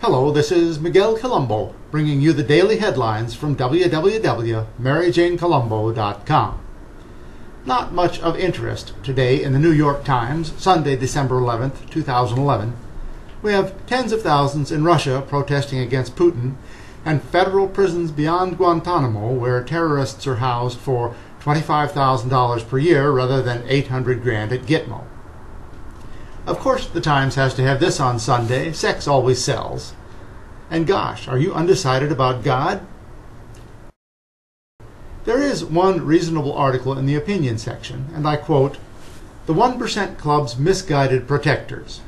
Hello, this is Miguel Colombo, bringing you the daily headlines from www.maryjanecolombo.com. Not much of interest today in the New York Times, Sunday, December 11th, 2011. We have tens of thousands in Russia protesting against Putin, and federal prisons beyond Guantanamo where terrorists are housed for $25,000 per year rather than $800,000 at Gitmo. Of course, the Times has to have this on Sunday. Sex always sells. And gosh, are you undecided about God? There is one reasonable article in the opinion section, and I quote, "The 1% Club's misguided protectors."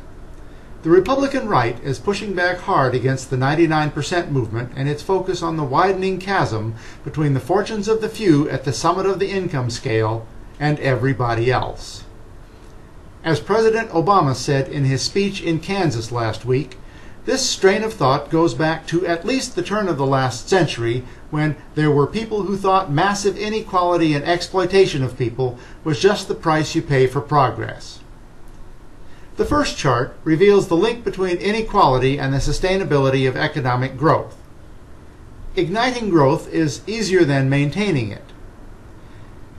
The Republican right is pushing back hard against the 99% movement and its focus on the widening chasm between the fortunes of the few at the summit of the income scale and everybody else. As President Obama said in his speech in Kansas last week, this strain of thought goes back to at least the turn of the last century, when there were people who thought massive inequality and exploitation of people was just the price you pay for progress. The first chart reveals the link between inequality and the sustainability of economic growth. Igniting growth is easier than maintaining it.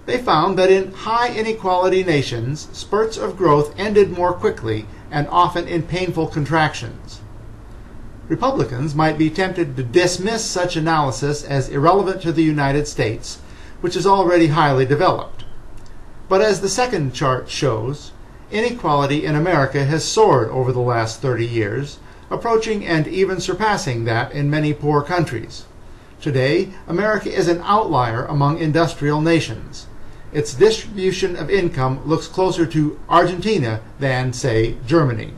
They found that in high inequality nations, spurts of growth ended more quickly and often in painful contractions. Republicans might be tempted to dismiss such analysis as irrelevant to the United States, which is already highly developed. But as the second chart shows, inequality in America has soared over the last 30 years, approaching and even surpassing that in many poor countries. Today, America is an outlier among industrial nations. Its distribution of income looks closer to Argentina than, say, Germany.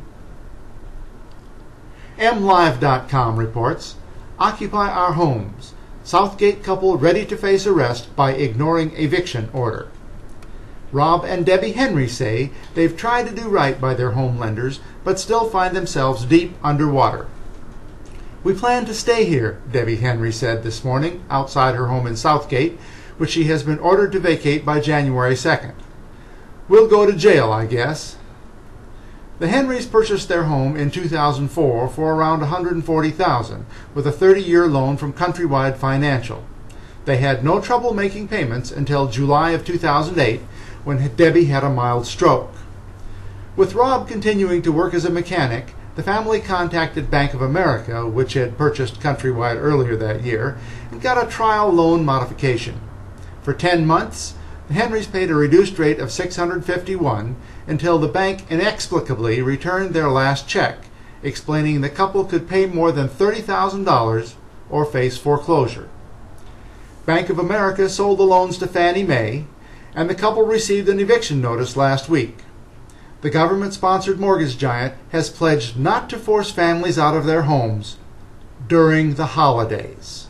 MLive.com reports, "Occupy our homes. Southgate couple ready to face arrest by ignoring eviction order." Rob and Debbie Henry say they've tried to do right by their home lenders, but still find themselves deep underwater. "We plan to stay here," Debbie Henry said this morning outside her home in Southgate, which she has been ordered to vacate by January 2nd. "We'll go to jail, I guess." The Henrys purchased their home in 2004 for around $140,000 with a 30-year loan from Countrywide Financial. They had no trouble making payments until July of 2008, when Debbie had a mild stroke. With Rob continuing to work as a mechanic, the family contacted Bank of America, which had purchased Countrywide earlier that year, and got a trial loan modification. For 10 months, the Henrys paid a reduced rate of $651 until the bank inexplicably returned their last check, explaining the couple could pay more than $30,000 or face foreclosure. Bank of America sold the loans to Fannie Mae, and the couple received an eviction notice last week. The government-sponsored mortgage giant has pledged not to force families out of their homes during the holidays.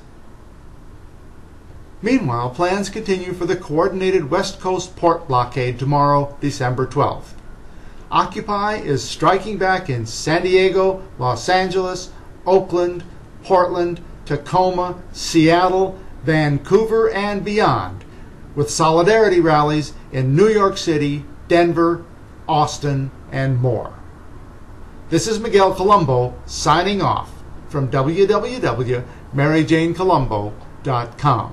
Meanwhile, plans continue for the coordinated West Coast port blockade tomorrow, December 12th. Occupy is striking back in San Diego, Los Angeles, Oakland, Portland, Tacoma, Seattle, Vancouver, and beyond, with solidarity rallies in New York City, Denver, Austin, and more. This is Miguel Colombo signing off from www.maryjanecolombo.com.